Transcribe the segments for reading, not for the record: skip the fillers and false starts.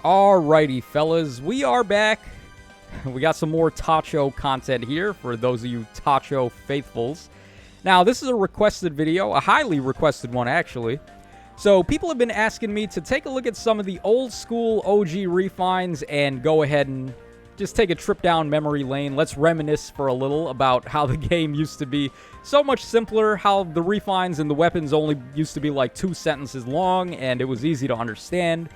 Alrighty, fellas, we are back. We got some more Tacho content here for those of you Tacho faithfuls. Now, this is a requested video, a highly requested one, actually. So, people have been asking me to take a look at some of the old school OG refines and go ahead and just take a trip down memory lane. Let's reminisce for a little about how the game used to be so much simpler, how the refines and the weapons only used to be like 2 sentences long, and it was easy to understand.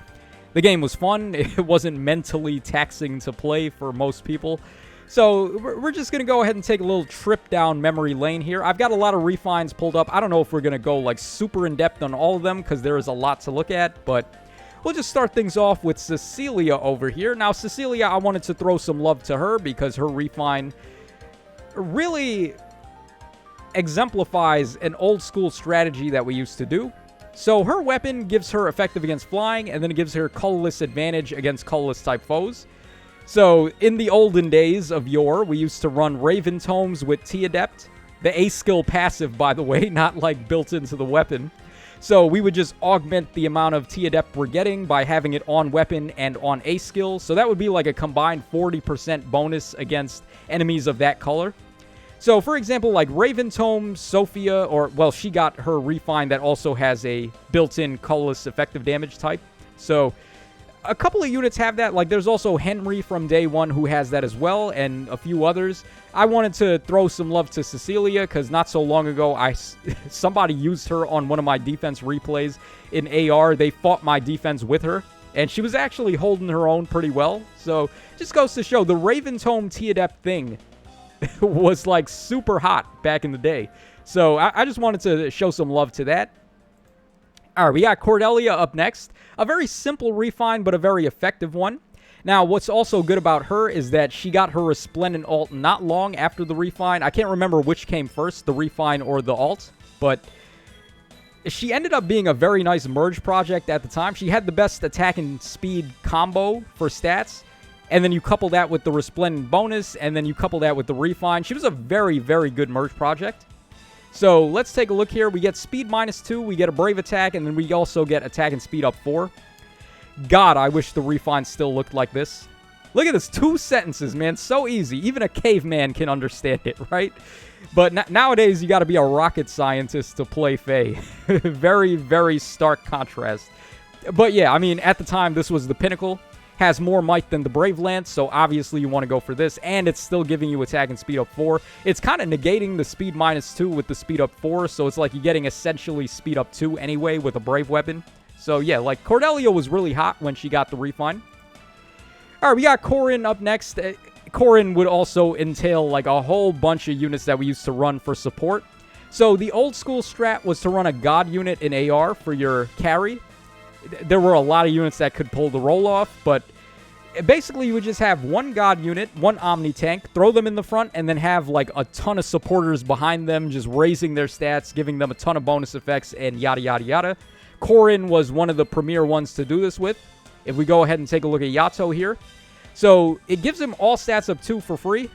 The game was fun. It wasn't mentally taxing to play for most people. So we're just going to go ahead and take a little trip down memory lane here. I've got a lot of refines pulled up. I don't know if we're going to go like super in-depth on all of them because there is a lot to look at, but we'll just start things off with Cecilia over here. Now, Cecilia, I wanted to throw some love to her because her refine really exemplifies an old school strategy that we used to do. So her weapon gives her effective against flying, and then it gives her colorless advantage against colorless type foes. So in the olden days of yore, we used to run Raven Tomes with T-Adept. The A skill passive, by the way, not like built into the weapon. So we would just augment the amount of T-Adept we're getting by having it on weapon and on A skill. So that would be like a combined 40% bonus against enemies of that color. So, for example, like Raven Tome, Sophia, or, well, she got her refine that also has a built-in colorless effective damage type. So, a couple of units have that. Like, there's also Henry from day one who has that as well, and a few others. I wanted to throw some love to Cecilia, because not so long ago, somebody used her on one of my defense replays in AR. They fought my defense with her, and she was actually holding her own pretty well. So, just goes to show, the Raven Tome T-Adept thing was like super hot back in the day. So I just wanted to show some love to that. Alright, we got Cordelia up next. A very simple refine, but a very effective one. Now, what's also good about her is that she got her Resplendent alt not long after the refine. I can't remember which came first, the refine or the alt, but she ended up being a very nice merge project at the time. She had the best attack and speed combo for stats. And then you couple that with the Resplendent bonus, and then you couple that with the refine. She was a very, very good merge project. So let's take a look here. We get speed -2, we get a brave attack, and then we also get attack and speed up 4. God, I wish the refine still looked like this. Look at this, 2 sentences, man. So easy. Even a caveman can understand it, right? But nowadays, you got to be a rocket scientist to play Fae. Very, very stark contrast. But yeah, I mean, at the time, this was the pinnacle. Has more might than the Brave Lance, so obviously you want to go for this, and it's still giving you attack and speed up 4. It's kind of negating the speed -2 with the speed up 4, so it's like you're getting essentially speed up 2 anyway with a Brave weapon. So yeah, like Cordelia was really hot when she got the refine. Alright, we got Corrin up next. Corrin would also entail like a whole bunch of units that we used to run for support. So the old school strat was to run a God unit in AR for your carry. There were a lot of units that could pull the roll off, but basically you would just have one God unit, one Omni tank, throw them in the front, and then have like a ton of supporters behind them, just raising their stats, giving them a ton of bonus effects, and yada yada yada. Corrin was one of the premier ones to do this with. If we go ahead and take a look at Yato here. So it gives him all stats up 2 for free.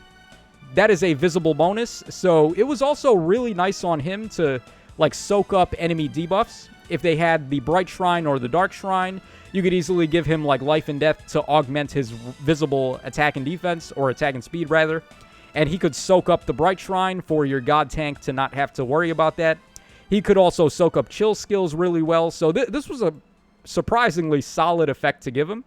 That is a visible bonus. So it was also really nice on him to like soak up enemy debuffs. If they had the Bright Shrine or the Dark Shrine, you could easily give him like Life and Death to augment his visible attack and defense, or attack and speed rather. And he could soak up the Bright Shrine for your God tank to not have to worry about that. He could also soak up chill skills really well. So this was a surprisingly solid effect to give him.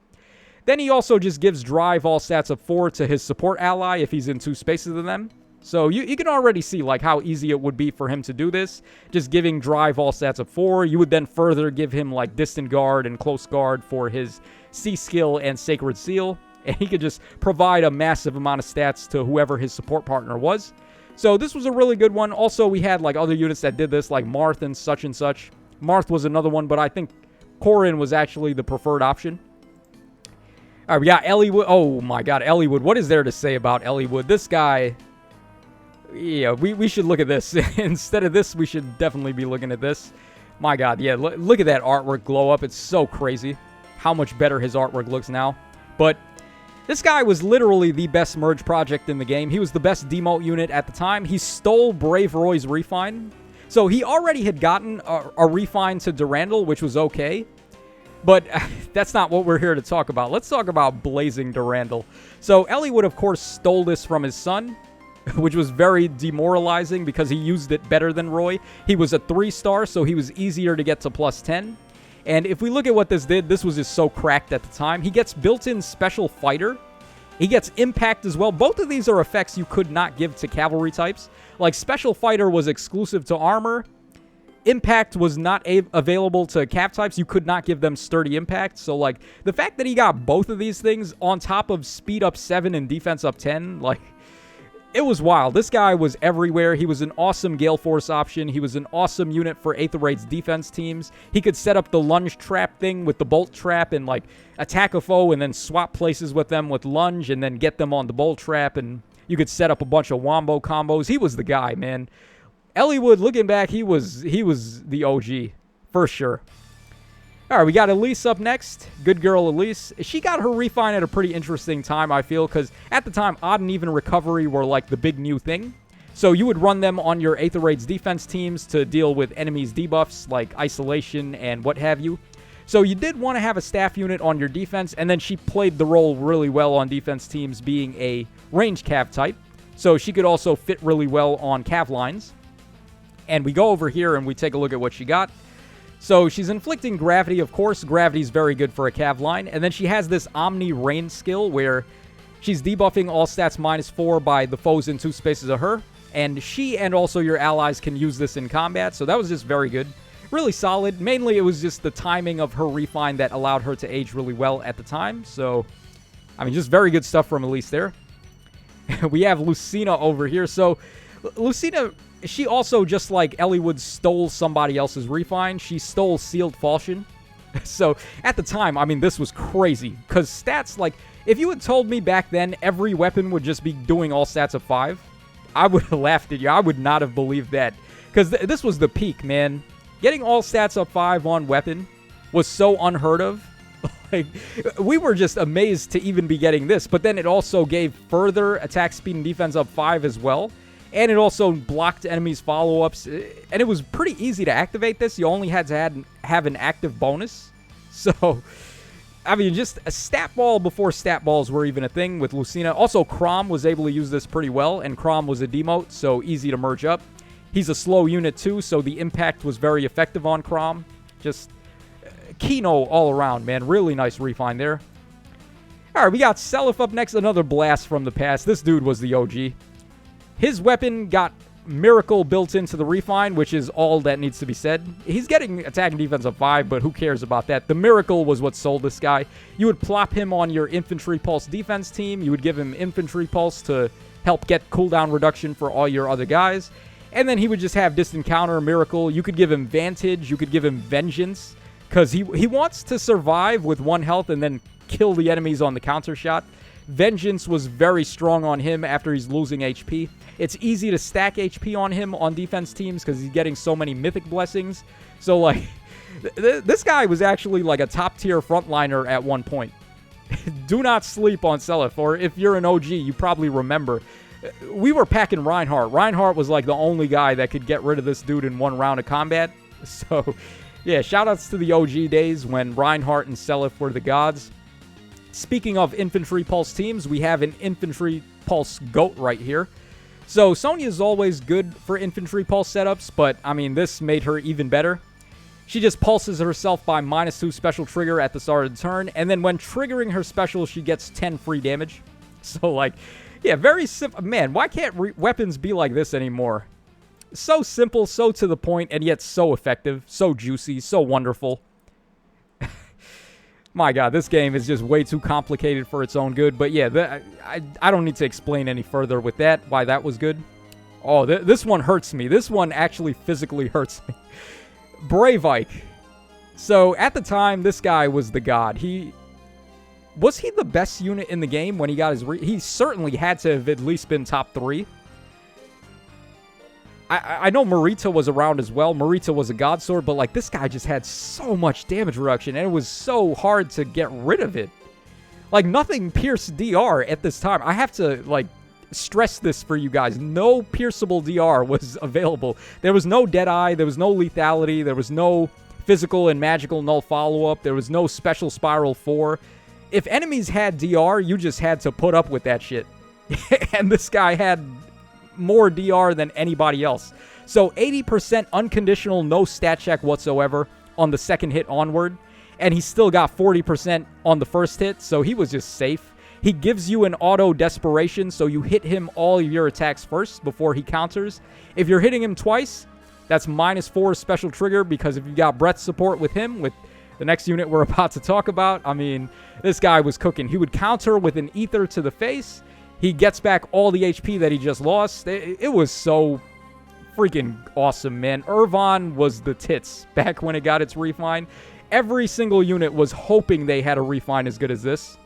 Then he also just gives Drive all stats of 4 to his support ally if he's in 2 spaces of them. So you can already see like how easy it would be for him to do this. Just giving Drive all stats of 4. You would then further give him like Distant Guard and Close Guard for his C skill and Sacred Seal. And he could just provide a massive amount of stats to whoever his support partner was. So this was a really good one. Also, we had like other units that did this, like Marth and such. Marth was another one, but I think Corrin was actually the preferred option. All right, we got Elliewood. Oh my god, Elliewood. What is there to say about Elliewood? This guy... Yeah, we should look at this. Instead of this, we should definitely be looking at this. My god, yeah, look at that artwork glow up. It's so crazy how much better his artwork looks now. But this guy was literally the best merge project in the game. He was the best demote unit at the time. He stole Brave Roy's refine. So he already had gotten a refine to Durandal, which was okay. But that's not what we're here to talk about. Let's talk about Blazing Durandal. So Elliewood, of course, stole this from his son, which was very demoralizing because he used it better than Roy. He was a 3-star, so he was easier to get to +10. And if we look at what this did, this was just so cracked at the time. He gets built-in Special Fighter. He gets Impact as well. Both of these are effects you could not give to cavalry types. Like, Special Fighter was exclusive to armor. Impact was not available to cav types. You could not give them Sturdy Impact. So, like, the fact that he got both of these things on top of speed up 7 and defense up 10, like, it was wild. This guy was everywhere. He was an awesome Gale Force option. He was an awesome unit for Aether Raid's defense teams. He could set up the lunge trap thing with the bolt trap and, like, attack a foe and then swap places with them with lunge and then get them on the bolt trap, and you could set up a bunch of wombo combos. He was the guy, man. Elliewood, looking back, he was the OG, for sure. All right, we got Elise up next. Good girl, Elise. She got her refine at a pretty interesting time, I feel, because at the time, Odd and Even Recovery were like the big new thing. So you would run them on your Aether Raid's defense teams to deal with enemies' debuffs, like isolation and what have you. So you did want to have a staff unit on your defense, and then she played the role really well on defense teams being a range cav type. So she could also fit really well on cav lines. And we go over here and we take a look at what she got. So she's inflicting gravity, of course. Gravity's very good for a cav line. And then she has this Omni Rain skill where she's debuffing all stats -4 by the foes in 2 spaces of her. And she and also your allies can use this in combat. So that was just very good. Really solid. Mainly it was just the timing of her refine that allowed her to age really well at the time. So, I mean, just very good stuff from Elise there. We have Lucina over here. So Lucina, she also, just like Elliewood, stole somebody else's refine. She stole Sealed Falchion. So, at the time, I mean, this was crazy. Because stats, like, if you had told me back then every weapon would just be doing all stats of 5, I would have laughed at you. I would not have believed that. Because this was the peak, man. Getting all stats of 5 on weapon was so unheard of. Like, we were just amazed to even be getting this. But then it also gave further attack speed and defense up 5 as well. And it also blocked enemies' follow-ups. And it was pretty easy to activate this. You only had to have an active bonus. So, I mean, just a stat ball before stat balls were even a thing with Lucina. Also, Crom was able to use this pretty well. And Crom was a demote, so easy to merge up. He's a slow unit too, so the impact was very effective on Crom. Just Kino all around, man. Really nice refine there. All right, we got Salif up next. Another blast from the past. This dude was the OG. His weapon got Miracle built into the refine, which is all that needs to be said. He's getting attack and defense of 5, but who cares about that? The Miracle was what sold this guy. You would plop him on your Infantry Pulse defense team. You would give him Infantry Pulse to help get cooldown reduction for all your other guys. And then he would just have Distant Counter, Miracle. You could give him Vantage. You could give him Vengeance. Because he wants to survive with 1 health and then kill the enemies on the counter shot. Vengeance was very strong on him after he's losing HP. It's easy to stack HP on him on defense teams because he's getting so many Mythic Blessings. So, like, this guy was actually like a top-tier frontliner at one point. Do not sleep on Salif, or if you're an OG, you probably remember. We were packing Reinhardt. Reinhardt was like the only guy that could get rid of this dude in 1 round of combat. So, yeah, shoutouts to the OG days when Reinhardt and Salif were the gods. Speaking of Infantry Pulse teams, we have an Infantry Pulse GOAT right here. So, Sonya's always good for Infantry Pulse setups, but, I mean, this made her even better. She just pulses herself by -2 special trigger at the start of the turn, and then when triggering her special, she gets 10 free damage. So, like, yeah, very simple. Man, why can't weapons be like this anymore? So simple, so to the point, and yet so effective, so juicy, so wonderful. My God, this game is just way too complicated for its own good. But yeah, I don't need to explain any further with that, why that was good. Oh, this one hurts me. This one actually physically hurts me. Breivik. So, at the time, this guy was the god. Was he the best unit in the game when he got his... He certainly had to have at least been top 3. I know Marita was around as well. Marita was a god sword, but like this guy just had so much damage reduction, and it was so hard to get rid of it. Like nothing pierced DR at this time. I have to like stress this for you guys. No pierceable DR was available. There was no Deadeye. There was no lethality. There was no physical and magical null follow-up. There was no special spiral 4. If enemies had DR, you just had to put up with that shit. And this guy had more DR than anybody else. So 80% unconditional, no stat check whatsoever on the second hit onward. And he still got 40% on the first hit, so he was just safe. He gives you an auto desperation, so you hit him all of your attacks first before he counters. If you're hitting him twice, that's -4 special trigger, because if you got breath support with him, with the next unit we're about to talk about, I mean, this guy was cooking. He would counter with an ether to the face. He gets back all the HP that he just lost. It was so freaking awesome, man. Irvine was the tits back when it got its refine. Every single unit was hoping they had a refine as good as this.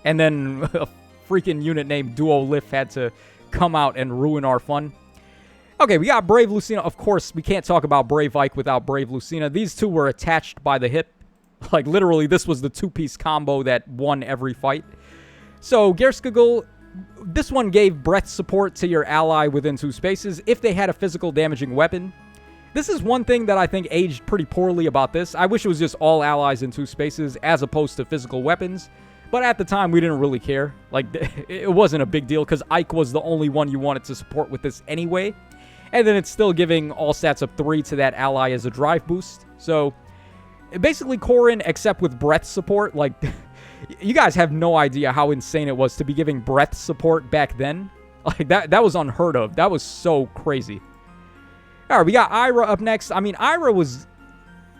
And then a freaking unit named Duo Lift had to come out and ruin our fun. Okay, we got Brave Lucina. Of course, we can't talk about Brave Ike without Brave Lucina. These two were attached by the hip. Like, literally, this was the two-piece combo that won every fight. So, Gerskagul, this one gave breath support to your ally within 2 spaces if they had a physical damaging weapon. This is one thing that I think aged pretty poorly about this. I wish it was just all allies in 2 spaces as opposed to physical weapons. But at the time, we didn't really care. Like, it wasn't a big deal because Ike was the only one you wanted to support with this anyway. And then it's still giving all stats of 3 to that ally as a drive boost. So, basically Corrin, except with breath support. Like, you guys have no idea how insane it was to be giving breath support back then. Like, that was unheard of. That was so crazy. Alright, we got Ira up next. I mean, Ira was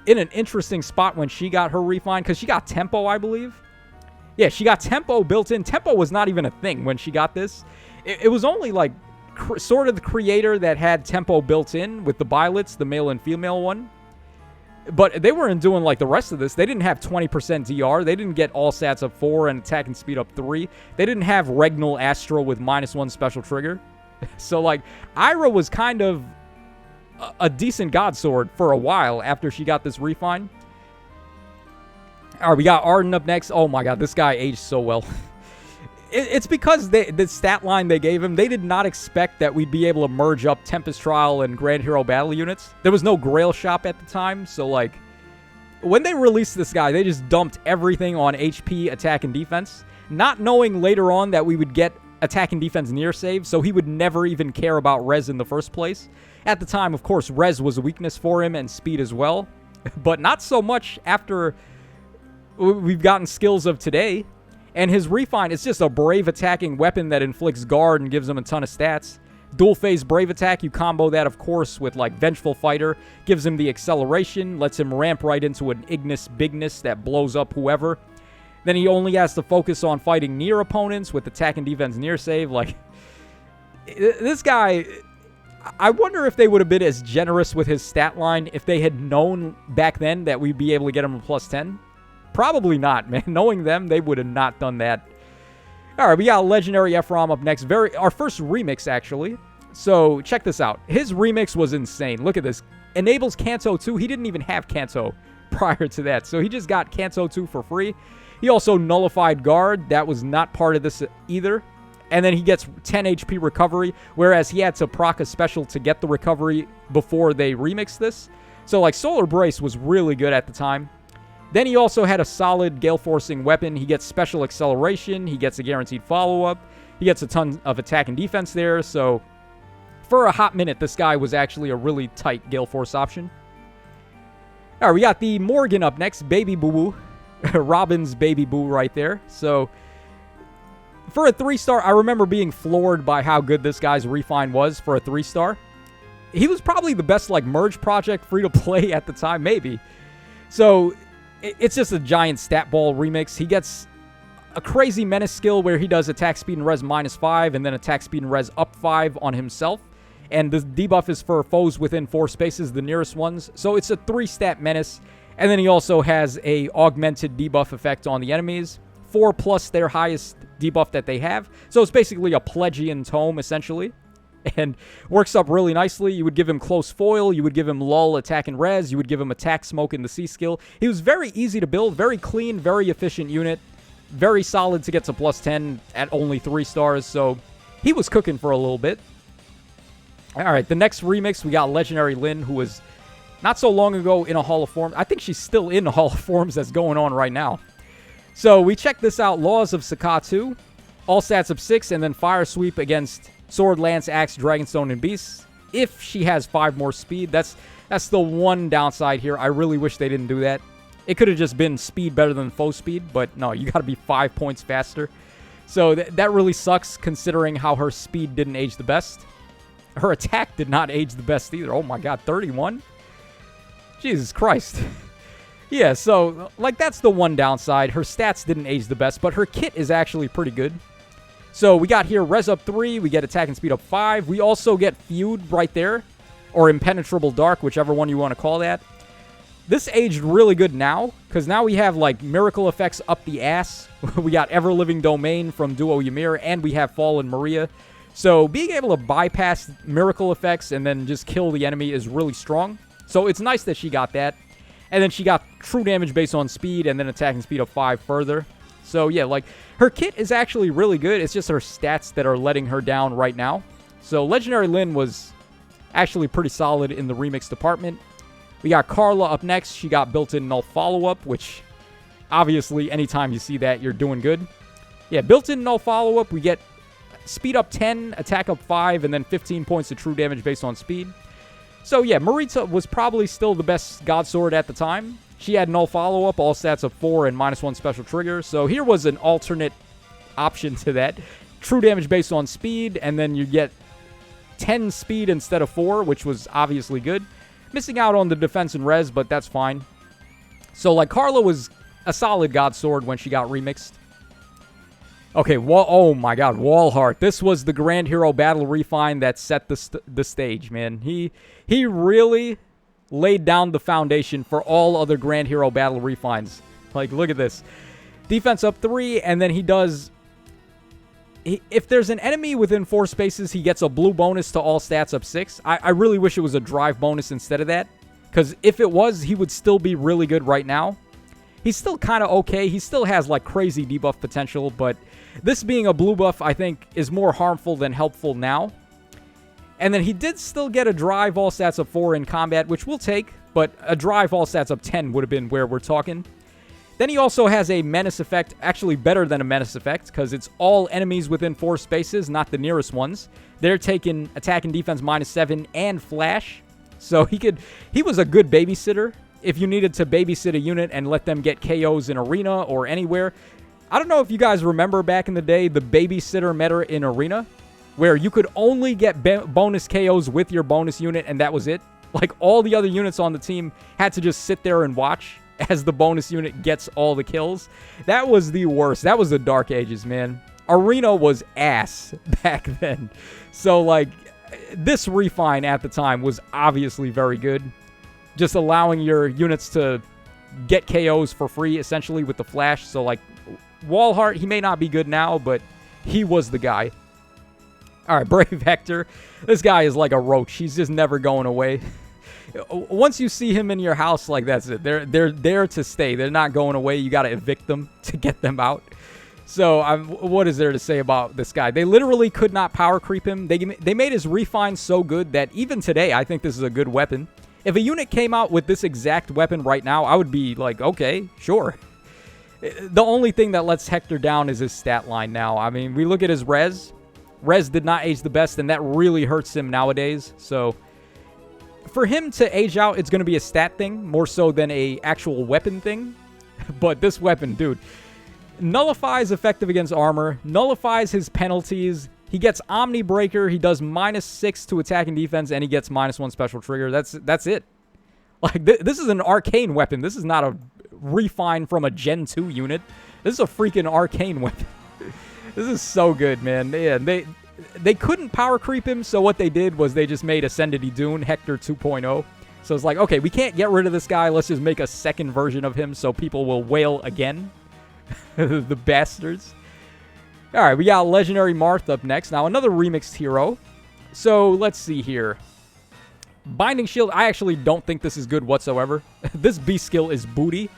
in an interesting spot when she got her refine, because she got tempo, I believe. Yeah, she got tempo built in. Tempo was not even a thing when she got this. It was only, like, sort of the creator that had tempo built in with the Bylets, the male and female one. But they weren't doing, like, the rest of this. They didn't have 20% DR. They didn't get all stats up 4 and attack and speed up 3. They didn't have Regnal Astral with -1 special trigger. So, like, Ira was kind of a decent god sword for a while after she got this refine. All right, we got Arden up next. Oh my god, this guy aged so well. It's because the stat line they gave him, they did not expect that we'd be able to merge up Tempest Trial and Grand Hero Battle units. There was no Grail shop at the time, so like, when they released this guy, they just dumped everything on HP, attack, and defense, not knowing later on that we would get attack and defense near save, so he would never even care about res in the first place. At the time, of course, res was a weakness for him, and speed as well, but not so much after we've gotten skills of today. And his refine is just a brave attacking weapon that inflicts guard and gives him a ton of stats. Dual phase brave attack, you combo that, of course, with like Vengeful Fighter, gives him the acceleration, lets him ramp right into an Ignis Bigness that blows up whoever. Then he only has to focus on fighting near opponents with attack and defense near save. Like, this guy, I wonder if they would have been as generous with his stat line if they had known back then that we'd be able to get him a +10. Probably not, man. Knowing them, they would have not done that. All right, we got Legendary Ephraim up next. Our first remix, actually. So, check this out. His remix was insane. Look at this. Enables Canto 2. He didn't even have Canto prior to that. So, he just got Canto 2 for free. He also nullified Guard. That was not part of this either. And then he gets 10 HP recovery, whereas he had to proc a special to get the recovery before they remixed this. So, like, Solar Brace was really good at the time. Then he also had a solid Gale Forcing weapon. He gets special acceleration. He gets a guaranteed follow-up. He gets a ton of attack and defense there. So, for a hot minute, this guy was actually a really tight Gale Force option. All right, we got the Morgan up next. Baby Boo-Boo. Robin's Baby Boo right there. So, for a 3-star, I remember being floored by how good this guy's refine was for a 3-star. He was probably the best, like, merge project free-to-play at the time, maybe. So, it's just a giant stat ball remix. He gets a crazy menace skill where he does attack speed and res -5 and then attack speed and res up 5 on himself. And the debuff is for foes within 4 spaces, the nearest ones. So it's a 3-stat menace. And then he also has a augmented debuff effect on the enemies. 4+ their highest debuff that they have. So it's basically a Pledgian tome, essentially. And works up really nicely. You would give him close foil. You would give him lull, attack, and res. You would give him attack, smoke, and the C skill. He was very easy to build, very clean, very efficient unit. Very solid to get to +10 at only 3 stars. So he was cooking for a little bit. All right, the next remix, we got Legendary Lyn, who was not so long ago in a Hall of Forms. I think she's still in the Hall of Forms that's going on right now. So we check this out. Laws of Sakatu. All stats of 6, and then Fire Sweep against Sword, Lance, Axe, Dragonstone, and Beasts. If she has 5 more speed, that's the one downside here. I really wish they didn't do that. It could have just been speed better than foe speed, but no, you got to be 5 points faster. So that really sucks considering how her speed didn't age the best. Her attack did not age the best either. Oh my god, 31? Jesus Christ. Yeah, so like that's the one downside. Her stats didn't age the best, but her kit is actually pretty good. So we got here Res up 3, we get attack and speed up 5. We also get Feud right there, or Impenetrable Dark, whichever one you want to call that. This aged really good now, because now we have like Miracle Effects up the ass. We got Ever Living Domain from Duo Ymir, and we have Fallen Maria. So being able to bypass Miracle Effects and then just kill the enemy is really strong. So it's nice that she got that. And then she got true damage based on speed, and then attack and speed up 5 further. So yeah, like, her kit is actually really good. It's just her stats that are letting her down right now. So Legendary Lyn was actually pretty solid in the remix department. We got Carla up next. She got built-in Null Follow-Up, which obviously anytime you see that, you're doing good. Yeah, built-in Null Follow-Up. We get speed up 10, attack up 5, and then 15 points of true damage based on speed. So yeah, Marita was probably still the best God Sword at the time. She had Null Follow-Up, all stats of 4, and -1 special trigger. So here was an alternate option to that. True damage based on speed, and then you get 10 speed instead of 4, which was obviously good. Missing out on the defense and res, but that's fine. So like Carla was a solid God Sword when she got remixed. Okay, oh my god, Wallheart. This was the Grand Hero Battle Refine that set the stage, man. He really laid down the foundation for all other Grand Hero Battle Refines. Like, look at this. Defense up 3, and then he does... if there's an enemy within 4 spaces, he gets a blue bonus to all stats up 6. I really wish it was a drive bonus instead of that. Because if it was, he would still be really good right now. He's still kind of okay. He still has, like, crazy debuff potential, but this being a blue buff, I think, is more harmful than helpful now. And then he did still get a drive all stats up 4 in combat, which we'll take, but a drive all stats up 10 would have been where we're talking. Then he also has a menace effect, actually better than a menace effect, because it's all enemies within 4 spaces, not the nearest ones. They're taking attack and defense -7 and flash. So he was a good babysitter. If you needed to babysit a unit and let them get KOs in arena or anywhere. I don't know if you guys remember back in the day, the babysitter meta in arena, where you could only get bonus KOs with your bonus unit, and that was it. Like, all the other units on the team had to just sit there and watch as the bonus unit gets all the kills. That was the worst. That was the Dark Ages, man. Arena was ass back then. So, like, this refine at the time was obviously very good. Just allowing your units to get KOs for free, essentially, with the flash. So, like, Wallheart, he may not be good now, but he was the guy. All right, Brave Hector. This guy is like a roach. He's just never going away. Once you see him in your house, like, that's it. They're there to stay. They're not going away. You got to evict them to get them out. So, what is there to say about this guy? They literally could not power creep him. They made his refine so good that even today, I think this is a good weapon. If a unit came out with this exact weapon right now, I would be like, okay, sure. The only thing that lets Hector down is his stat line now. I mean, we look at his res. Res did not age the best, and that really hurts him nowadays. So, for him to age out, it's going to be a stat thing, more so than a actual weapon thing. But this weapon, dude, nullifies effective against armor, nullifies his penalties. He gets Omni Breaker, he does -6 to attack and defense, and he gets -1 special trigger. That's it. Like, this is an arcane weapon. This is not a refine from a Gen 2 unit. This is a freaking arcane weapon. This is so good, man. Yeah, they couldn't power creep him, so what they did was they just made Ascended Dune Hector 2.0. So it's like, okay, we can't get rid of this guy. Let's just make a second version of him so people will wail again. The bastards. All right, we got Legendary Marth up next. Now, another remixed hero. So, let's see here. Binding Shield, I actually don't think this is good whatsoever. This beast skill is booty.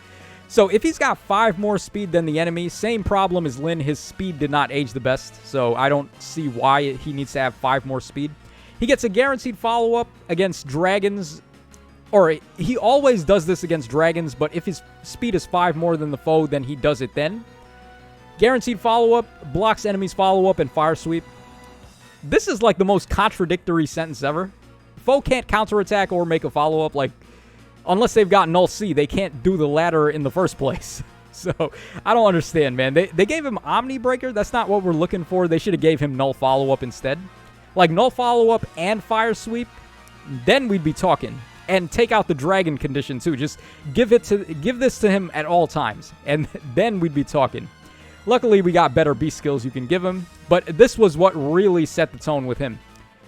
So, if he's got 5 more speed than the enemy, same problem as Lyn, his speed did not age the best. So, I don't see why he needs to have 5 more speed. He gets a guaranteed follow-up against dragons. or he always does this against dragons, but if his speed is 5 more than the foe, then he does it then. Guaranteed follow-up, blocks enemies follow-up, and fire sweep. This is like the most contradictory sentence ever. Foe can't counterattack or make a follow-up, like, unless they've got Null C, they can't do the latter in the first place. So, I don't understand, man. They gave him Omni Breaker. That's not what we're looking for. They should have gave him Null Follow-Up instead. Like, Null Follow-Up and Fire Sweep, then we'd be talking. And take out the Dragon condition, too. Just give this to him at all times. And then we'd be talking. Luckily, we got better beast skills you can give him. But this was what really set the tone with him.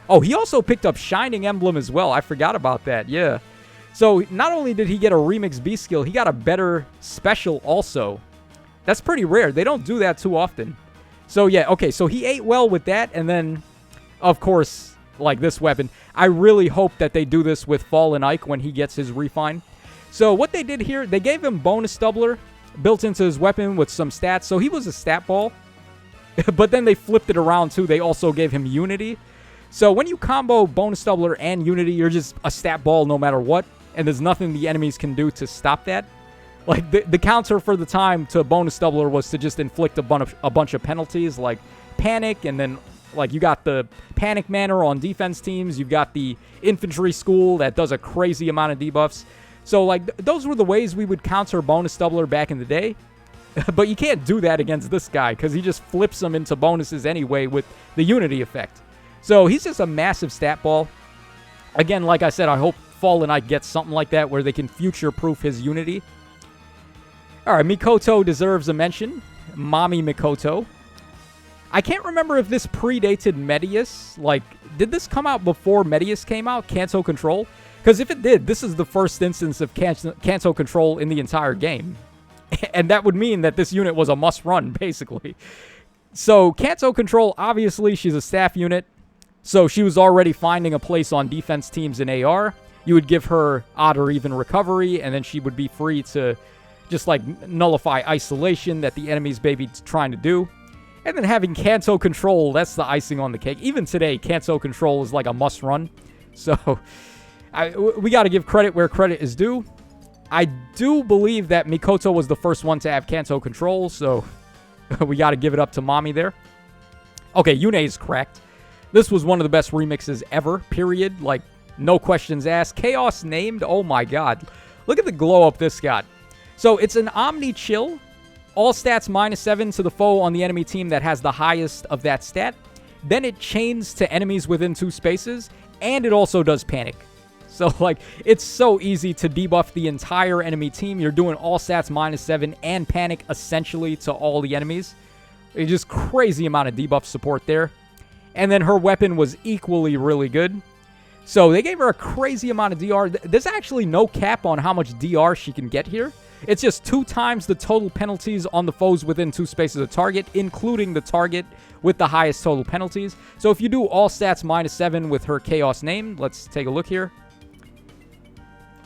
Oh, he also picked up Shining Emblem as well. I forgot about that, yeah. So, not only did he get a Remix beast skill, he got a better special also. That's pretty rare. They don't do that too often. So, yeah, okay. So, he ate well with that. And then, of course, like this weapon. I really hope that they do this with Fallen Ike when he gets his refine. So, what they did here, they gave him Bonus Doubler built into his weapon with some stats. So, he was a stat ball. But then they flipped it around, too. They also gave him Unity. So, when you combo Bonus Doubler and Unity, you're just a stat ball no matter what. And there's nothing the enemies can do to stop that. Like, the counter for the time to Bonus Doubler was to just inflict a bunch of penalties, like Panic, and then, like, you got the Panic Manor on defense teams, you've got the Infantry School that does a crazy amount of debuffs. So, like, those were the ways we would counter Bonus Doubler back in the day. But you can't do that against this guy, because he just flips them into bonuses anyway with the Unity effect. So, he's just a massive stat ball. Again, like I said, I hope Fallen Ike gets something like that where they can future-proof his Unity. Alright, Mikoto deserves a mention. Mommy Mikoto. I can't remember if this predated Medius. Like, did this come out before Medius came out? Canto Control? Because if it did, this is the first instance of Canto Control in the entire game. And that would mean that this unit was a must-run, basically. So, Canto Control, obviously, she's a staff unit. So, she was already finding a place on defense teams in AR. You would give her odd or even recovery, and then she would be free to just, like, nullify isolation that the enemy's maybe trying to do. And then having Canto Control, that's the icing on the cake. Even today, Canto Control is like a must-run. So, we got to give credit where credit is due. I do believe that Mikoto was the first one to have Canto Control, so we got to give it up to Mommy there. Okay, Yune is cracked. This was one of the best remixes ever, period. Like, no questions asked. Chaos named. Oh my god. Look at the glow up this got. So it's an Omni Chill. All stats -7 to the foe on the enemy team that has the highest of that stat. Then it chains to enemies within 2 spaces. And it also does Panic. So, like, it's so easy to debuff the entire enemy team. You're doing all stats -7 and Panic essentially to all the enemies. It's just crazy amount of debuff support there. And then her weapon was equally really good. So they gave her a crazy amount of DR. There's actually no cap on how much DR she can get here. It's just 2 times the total penalties on the foes within 2 spaces of target, including the target with the highest total penalties. So if you do all stats -7 with her Chaos name, let's take a look here.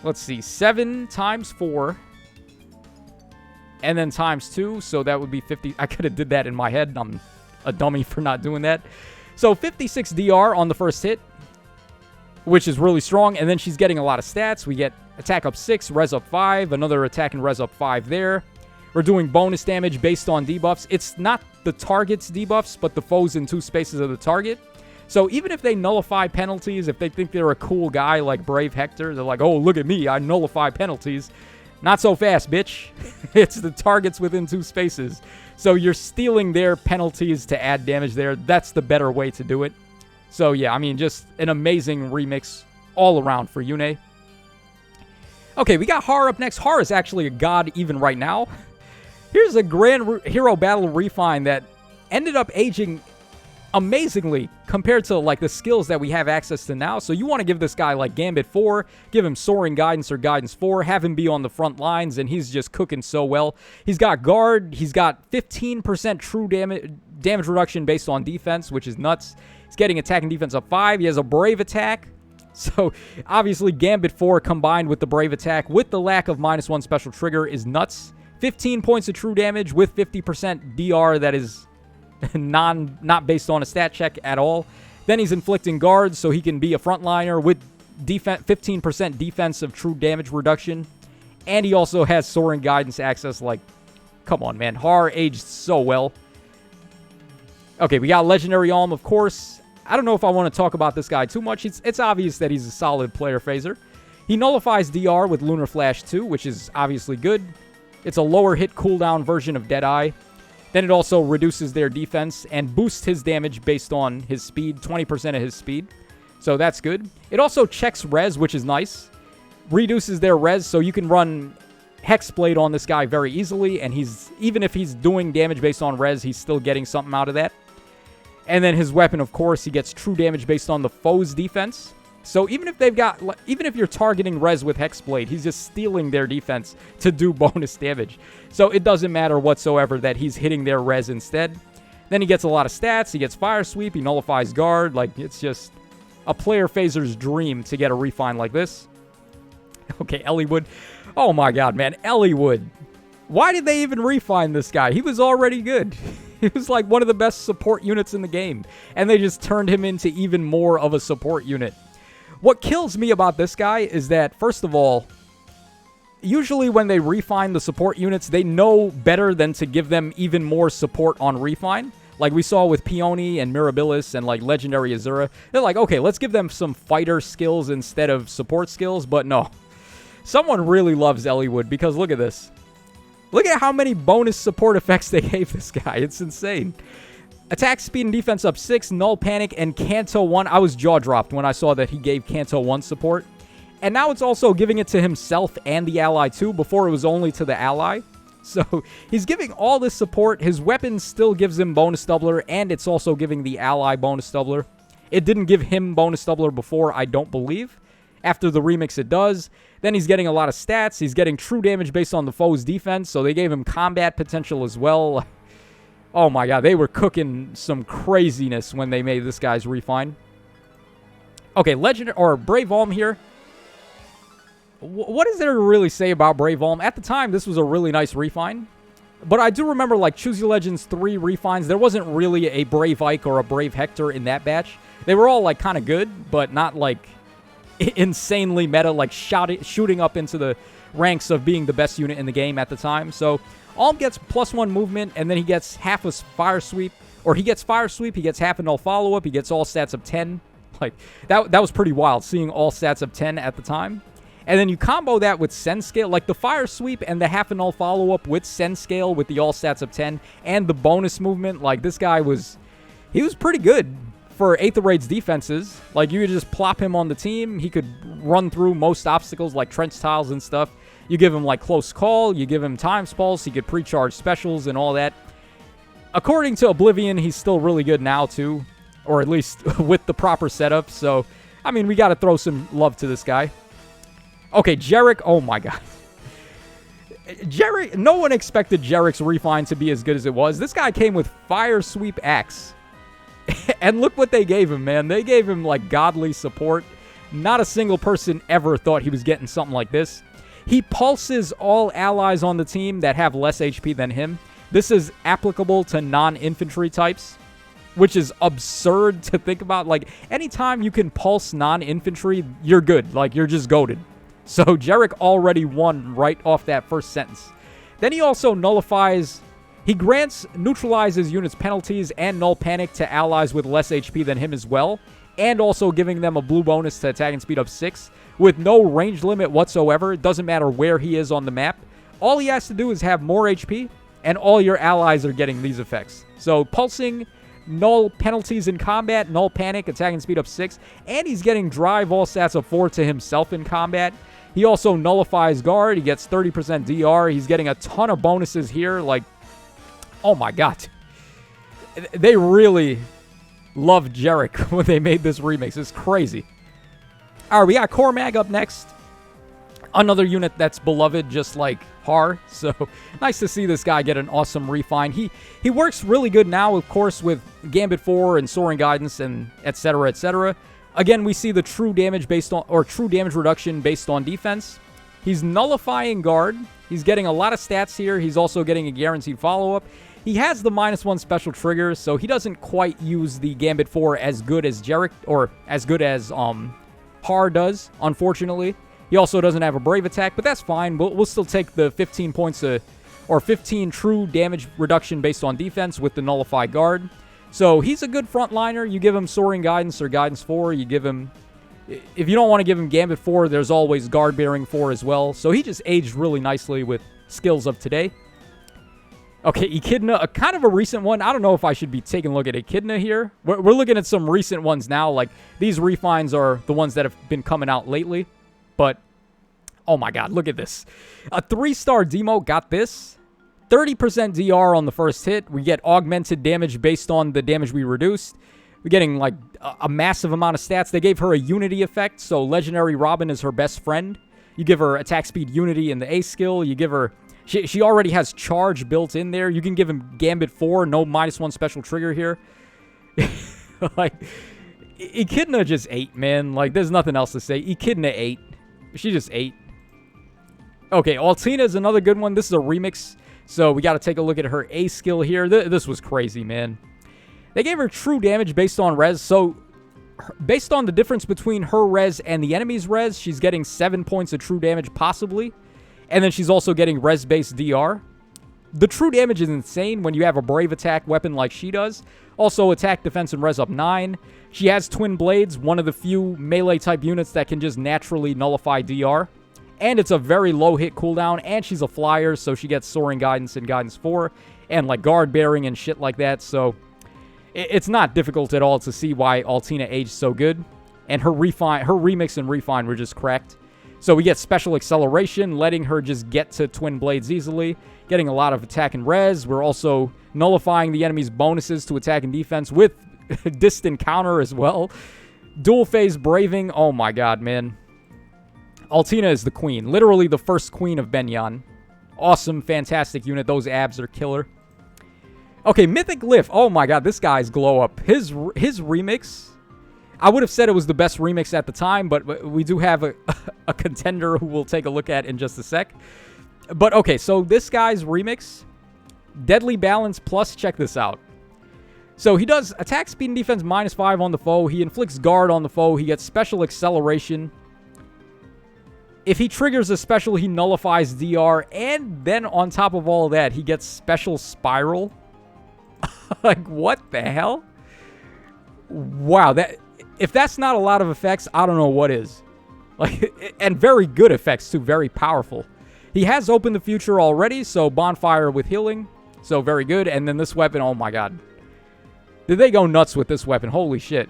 Let's see, 7 times 4. And then times 2, so that would be 50. I could have did that in my head. I'm a dummy for not doing that. So 56 DR on the first hit, which is really strong. And then she's getting a lot of stats. We get attack up 6, res up 5, another attack and res up 5 there. We're doing bonus damage based on debuffs. It's not the target's debuffs, but the foes in 2 spaces of the target. So even if they nullify penalties, if they think they're a cool guy like Brave Hector, they're like, oh, look at me, I nullify penalties. Not so fast, bitch. It's the targets within 2 spaces. So you're stealing their penalties to add damage there. That's the better way to do it. So yeah, I mean, just an amazing remix all around for Yune. Okay, we got Har up next. Har is actually a god even right now. Here's a Grand Hero Battle Refine that ended up aging amazingly compared to like the skills that we have access to now. So you want to give this guy like Gambit 4, give him Soaring Guidance or Guidance 4, have him be on the front lines, and he's just cooking so well. He's got Guard, he's got 15% true damage reduction based on defense, which is nuts. He's getting attack and defense up 5. He has a Brave attack. So obviously Gambit 4 combined with the Brave attack with the lack of -1 special trigger is nuts. 15 points of true damage with 50% DR that is not based on a stat check at all. Then he's inflicting guards so he can be a frontliner with 15% defensive true damage reduction. And he also has Soaring Guidance access. Like, come on, man. Har aged so well. Okay, we got Legendary Alm, of course. I don't know if I want to talk about this guy too much. It's obvious that he's a solid player phaser. He nullifies DR with Lunar Flash 2, which is obviously good. It's a lower hit cooldown version of Deadeye. Then it also reduces their defense and boosts his damage based on his speed, 20% of his speed. So that's good. It also checks res, which is nice. Reduces their res, so you can run Hexblade on this guy very easily, and even if he's doing damage based on res, he's still getting something out of that. And then his weapon, of course, he gets true damage based on the foe's defense. So even if you're targeting res with Hexblade, he's just stealing their defense to do bonus damage. So it doesn't matter whatsoever that he's hitting their res instead. Then he gets a lot of stats. He gets Fire Sweep. He nullifies Guard. Like, it's just a player phaser's dream to get a refine like this. Okay, Elliewood. Oh my god, man. Elliewood. Why did they even refine this guy? He was already good. He was like one of the best support units in the game. And they just turned him into even more of a support unit. What kills me about this guy is that, first of all, usually when they refine the support units, they know better than to give them even more support on refine. Like we saw with Peony and Mirabilis and like Legendary Azura. They're like, okay, let's give them some fighter skills instead of support skills. But no. Someone really loves Elliewood because look at this. Look at how many bonus support effects they gave this guy. It's insane. Attack speed and defense up 6, Null Panic, and Canto 1. I was jaw-dropped when I saw that he gave Canto 1 support. And now it's also giving it to himself and the ally too. Before it was only to the ally. So he's giving all this support. His weapon still gives him bonus doubler, and it's also giving the ally bonus doubler. It didn't give him bonus doubler before, I don't believe. After the remix, it does. Then he's getting a lot of stats. He's getting true damage based on the foe's defense, so they gave him combat potential as well. Oh my god, they were cooking some craziness when they made this guy's refine. Okay, Brave Alm here. What is there to really say about Brave Alm? At the time, this was a really nice refine. But I do remember, like, Choose Your Legends 3 refines, there wasn't really a Brave Ike or a Brave Hector in that batch. They were all, like, kind of good, but not, like, insanely meta, like, shooting up into the ranks of being the best unit in the game at the time. So Alm gets +1 movement, and then he gets half a Fire Sweep. Or he gets Fire Sweep, he gets half a Null Follow-Up, he gets all stats of 10. Like, that was pretty wild, seeing all stats of 10 at the time. And then you combo that with Send Scale, like the Fire Sweep and the half a Null Follow-Up with Send Scale with the all stats of 10 and the bonus movement. Like, this guy was pretty good for Aether Raid's defenses. Like, you could just plop him on the team. He could run through most obstacles like trench tiles and stuff. You give him, like, Close Call. You give him Times Pulse. He could pre-charge specials and all that. According to Oblivion, he's still really good now, too. Or at least with the proper setup. So, I mean, we got to throw some love to this guy. Okay, Jerich. Oh, my God. Jerich. No one expected Jerich's refine to be as good as it was. This guy came with Fire Sweep Axe. And look what they gave him, man. They gave him, like, godly support. Not a single person ever thought he was getting something like this. He pulses all allies on the team that have less HP than him. This is applicable to non-infantry types, which is absurd to think about. Like, anytime you can pulse non-infantry, you're good. Like, you're just goated. So Jerich already won right off that first sentence. Then he also nullifies... He neutralizes units' penalties and Null Panic to allies with less HP than him as well, and also giving them a blue bonus to attack and speed up 6, with no range limit whatsoever. It doesn't matter where he is on the map. All he has to do is have more HP, and all your allies are getting these effects. So, pulsing, null penalties in combat, Null Panic, attack and speed up 6, and he's getting drive all stats of 4 to himself in combat. He also nullifies Guard. He gets 30% DR. He's getting a ton of bonuses here, like... Oh my god. They really loved Jerich when they made this remix. It's crazy. Alright, we got Cormag up next. Another unit that's beloved just like Har. So, nice to see this guy get an awesome refine. He works really good now, of course, with Gambit 4 and Soaring Guidance and etc, etc. Again, we see the true damage based on, or true damage reduction based on defense. He's nullifying Guard. He's getting a lot of stats here. He's also getting a guaranteed follow-up. He has the -1 special trigger, so he doesn't quite use the Gambit 4 as good as Jerich, or as good as Har does, unfortunately. He also doesn't have a Brave attack, but that's fine. We'll still take the 15 points or 15 true damage reduction based on defense with the Nullified Guard. So he's a good frontliner. You give him Soaring Guidance or Guidance 4. You give him... If you don't want to give him Gambit 4, there's always Guard Bearing 4 as well. So he just aged really nicely with skills of today. Okay, Echidna, kind of a recent one. I don't know if I should be taking a look at Echidna here. We're looking at some recent ones now. Like, these refines are the ones that have been coming out lately. But, oh my god, look at this. A 3-star demo got this. 30% DR on the first hit. We get augmented damage based on the damage we reduced. We're getting, like, a massive amount of stats. They gave her a Unity effect, so Legendary Robin is her best friend. You give her attack speed Unity in the A skill. You give her... She already has Charge built in there. You can give him Gambit 4, no -1 special trigger here. Like, Echidna just ate, man. Like, there's nothing else to say. Echidna ate. She just ate. Okay, Altina is another good one. This is a remix, so we got to take a look at her A skill here. This was crazy, man. They gave her true damage based on res, so based on the difference between her res and the enemy's res, she's getting 7 points of true damage, possibly. And then she's also getting res-based DR. The true damage is insane when you have a Brave attack weapon like she does. Also, attack, defense, and res up 9. She has Twin Blades, one of the few melee-type units that can just naturally nullify DR. And it's a very low hit cooldown, and she's a flyer, so she gets Soaring Guidance and Guidance 4, and like Guard Bearing and shit like that, so... It's not difficult at all to see why Altina aged so good. And her remix and refine were just cracked. So we get Special Acceleration, letting her just get to Twin Blades easily. Getting a lot of attack and res. We're also nullifying the enemy's bonuses to attack and defense with Distant Counter as well. Dual Phase Braving. Oh my god, man. Altina is the queen. Literally the first queen of Benyan. Awesome, fantastic unit. Those abs are killer. Okay, Mythic Lift. Oh my god, this guy's glow up. His remix, I would have said it was the best remix at the time, but we do have a contender who we'll take a look at in just a sec. But okay, so this guy's remix, Deadly Balance plus, check this out. So he does attack speed and defense -5 on the foe. He inflicts guard on the foe. He gets Special Acceleration. If he triggers a special, he nullifies DR. And then on top of all that, he gets Special Spiral. Like, what the hell? Wow, if that's not a lot of effects, I don't know what is. Like, and very good effects, too. Very powerful. He has Open the Future already, so Bonfire with healing. So, very good. And then this weapon, oh my god. Did they go nuts with this weapon? Holy shit.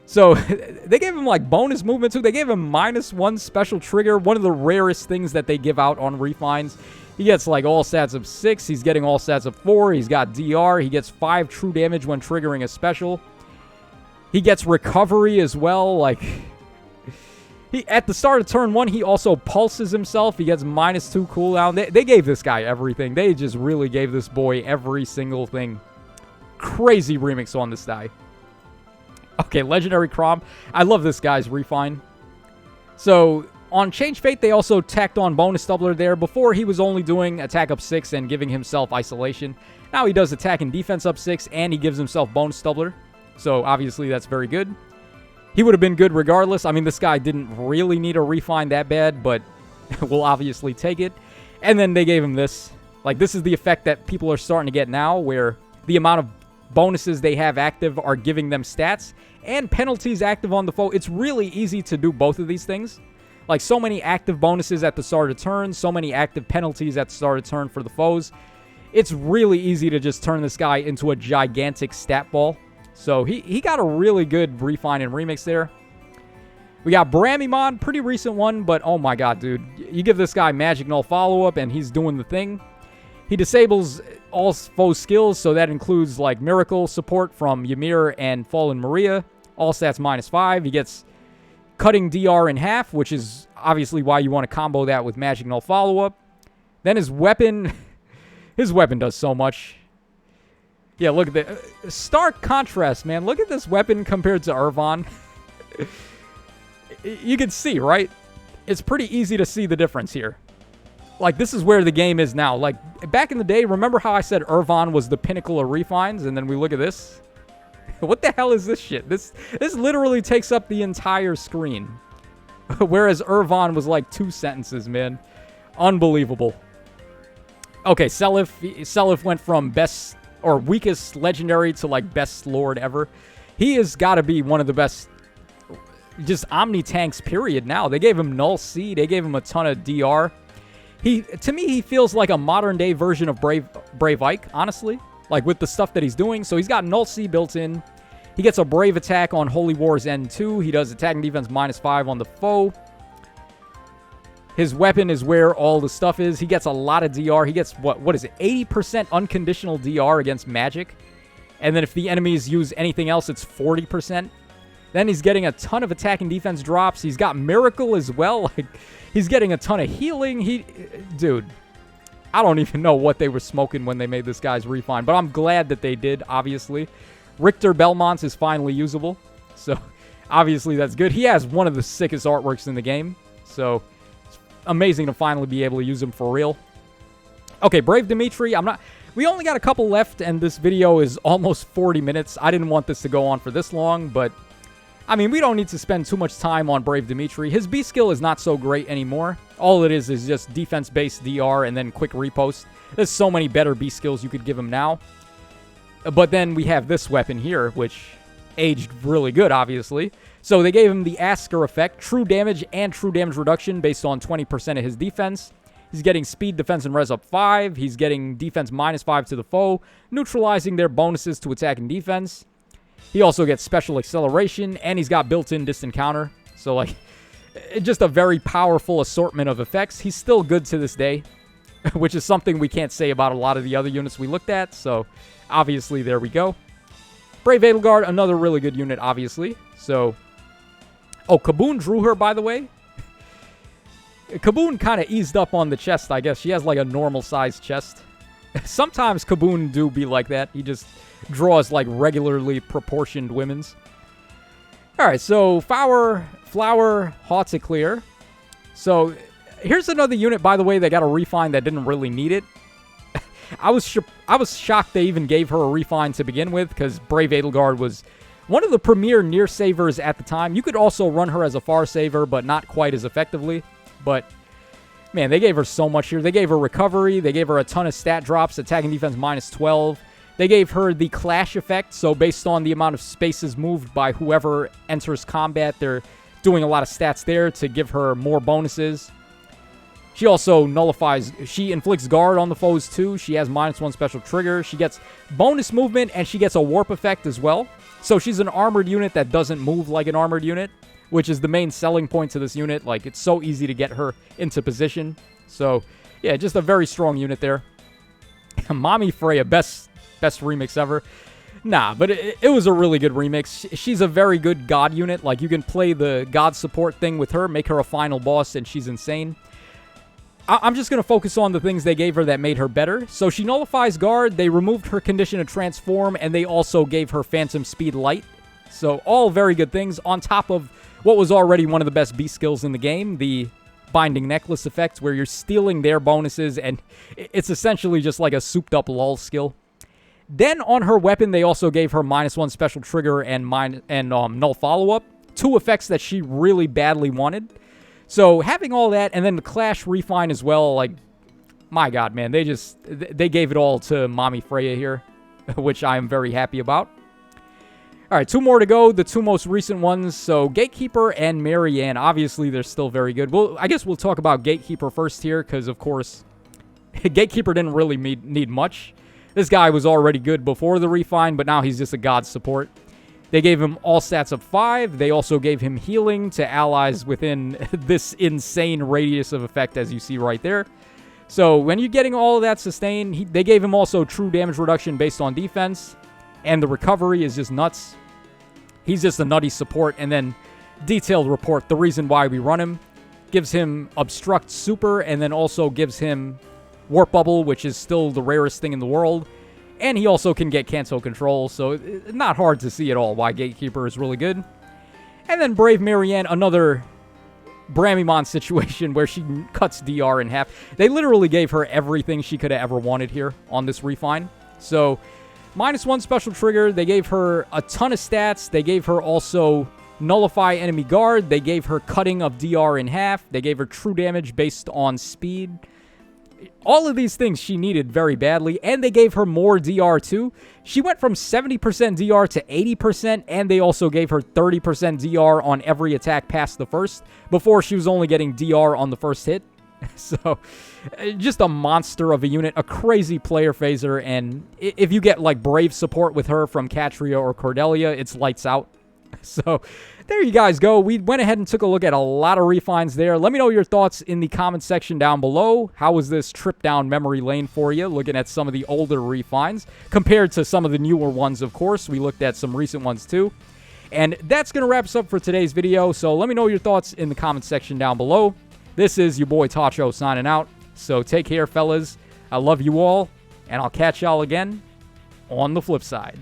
So, they gave him, like, bonus movement, too. They gave him -1 special trigger. One of the rarest things that they give out on refines. He gets, like, all stats of 6. He's getting all stats of 4. He's got DR. He gets 5 true damage when triggering a special. He gets recovery as well. Like, at the start of turn 1, he also pulses himself. He gets -2 cooldown. They gave this guy everything. They just really gave this boy every single thing. Crazy remix on this guy. Okay, Legendary Crom. I love this guy's refine. So, on Change Fate, they also tacked on Bonus Doubler there. Before, he was only doing attack up 6 and giving himself isolation. Now he does attack and defense up 6, and he gives himself Bonus Doubler. So, obviously, that's very good. He would have been good regardless. I mean, this guy didn't really need a refine that bad, but we'll obviously take it. And then they gave him this. Like, this is the effect that people are starting to get now, where the amount of bonuses they have active are giving them stats, and penalties active on the foe. It's really easy to do both of these things. Like, so many active bonuses at the start of turn, so many active penalties at the start of turn for the foes. It's really easy to just turn this guy into a gigantic stat ball. So, he got a really good refine and remix there. We got Bramimon, pretty recent one, but oh my god, dude. You give this guy Magic Null follow-up, and he's doing the thing. He disables all foe skills, so that includes, like, Miracle support from Ymir and Fallen Maria. All stats -5. He gets cutting DR in half, which is obviously why you want to combo that with Magic Null follow-up. Then his weapon... his weapon does so much. Yeah, look at the... stark contrast, man. Look at this weapon compared to Irvon. You can see, right? It's pretty easy to see the difference here. Like, this is where the game is now. Like, back in the day, remember how I said Irvon was the pinnacle of refines? And then we look at this. What the hell is this shit? This literally takes up the entire screen. Whereas Irvon was like 2 sentences, man. Unbelievable. Okay, Salif went from best or weakest legendary to like best lord ever. He has got to be one of the best just Omni tanks, period, now. They gave him Null C. They gave him a ton of DR. To me, he feels like a modern-day version of Brave Ike, honestly. Like, with the stuff that he's doing. So he's got Null C built in. He gets a Brave attack on Holy War's N2. He does attack and defense -5 on the foe. His weapon is where all the stuff is. He gets a lot of DR. He gets, what is it, 80% unconditional DR against magic. And then if the enemies use anything else, it's 40%. Then he's getting a ton of attack and defense drops. He's got Miracle as well. Like, he's getting a ton of healing. Dude, I don't even know what they were smoking when they made this guy's refine. But I'm glad that they did, obviously. Richter Belmont's is finally usable. So, obviously, that's good. He has one of the sickest artworks in the game. So, it's amazing to finally be able to use him for real. Okay, Brave Dimitri. We only got a couple left, and this video is almost 40 minutes. I didn't want this to go on for this long, but I mean, we don't need to spend too much time on Brave Dimitri. His B skill is not so great anymore. All it is just defense-based DR and then quick repost. There's so many better B skills you could give him now. But then we have this weapon here, which aged really good, obviously. So they gave him the Asker effect, true damage and true damage reduction based on 20% of his defense. He's getting speed, defense, and res up 5. He's getting defense -5 to the foe, neutralizing their bonuses to attack and defense. He also gets special acceleration, and he's got built-in distant counter. So, like, just a very powerful assortment of effects. He's still good to this day, which is something we can't say about a lot of the other units we looked at. So, obviously, there we go. Brave Adelgard, another really good unit, obviously. So, oh, Kaboon drew her, by the way. Kaboon kind of eased up on the chest, I guess. She has, like, a normal-sized chest. Sometimes Kaboon do be like that. He just draws, like, regularly proportioned women's. Alright, so Flower, Hauteclear. So, here's another unit, by the way, that got a refine that didn't really need it. I was shocked they even gave her a refine to begin with, because Brave Adelgard was one of the premier near savers at the time. You could also run her as a far saver, but not quite as effectively. But, man, they gave her so much here. They gave her recovery. They gave her a ton of stat drops, attack and defense -12. They gave her the clash effect. So based on the amount of spaces moved by whoever enters combat, they're doing a lot of stats there to give her more bonuses. She also she inflicts guard on the foes too. She has -1 special trigger. She gets bonus movement, and she gets a warp effect as well. So she's an armored unit that doesn't move like an armored unit, which is the main selling point to this unit. Like, it's so easy to get her into position. So, yeah, just a very strong unit there. Mommy Freya, best remix ever. Nah, but it was a really good remix. She's a very good god unit. Like, you can play the god support thing with her, make her a final boss, and she's insane. I'm just going to focus on the things they gave her that made her better. So she nullifies guard, they removed her condition to transform, and they also gave her phantom speed light. So all very good things on top of what was already one of the best B skills in the game, the Binding Necklace effect, where you're stealing their bonuses, and it's essentially just like a souped-up lull skill. Then on her weapon, they also gave her -1 special trigger and null follow-up, 2 effects that she really badly wanted. So having all that, and then the Clash refine as well, like, my god, man, they gave it all to Mommy Freya here, which I am very happy about. All right, 2 more to go, the 2 most recent ones. So Gatekeeper and Marianne, obviously they're still very good. Well, I guess we'll talk about Gatekeeper first here, because of course, Gatekeeper didn't really need much. This guy was already good before the refine, but now he's just a god support. They gave him all stats of 5. They also gave him healing to allies within this insane radius of effect, as you see right there. So when you're getting all of that sustain, they gave him also true damage reduction based on defense, and the recovery is just nuts. He's just a nutty support, and then detailed report, the reason why we run him, gives him obstruct super, and then also gives him warp bubble, which is still the rarest thing in the world. And he also can get cancel control, so it's not hard to see at all why Gatekeeper is really good. And then Brave Marianne, another Bramimon situation where she cuts DR in half. They literally gave her everything she could have ever wanted here on this refine. So, -1 special trigger, they gave her a ton of stats. They gave her also nullify enemy guard. They gave her cutting of DR in half. They gave her true damage based on speed. All of these things she needed very badly, and they gave her more DR too. She went from 70% DR to 80%, and they also gave her 30% DR on every attack past the first. Before, she was only getting DR on the first hit. So, just a monster of a unit, a crazy player phaser, and if you get, like, Brave support with her from Catria or Cordelia, it's lights out. So, there you guys go. We went ahead and took a look at a lot of refines there. Let me know your thoughts in the comment section down below. How was this trip down memory lane for you, looking at some of the older refines, compared to some of the newer ones, of course. We looked at some recent ones, too. And that's going to wrap us up for today's video, so let me know your thoughts in the comment section down below. This is your boy Tacho signing out, so take care, fellas. I love you all, and I'll catch y'all again on the flip side.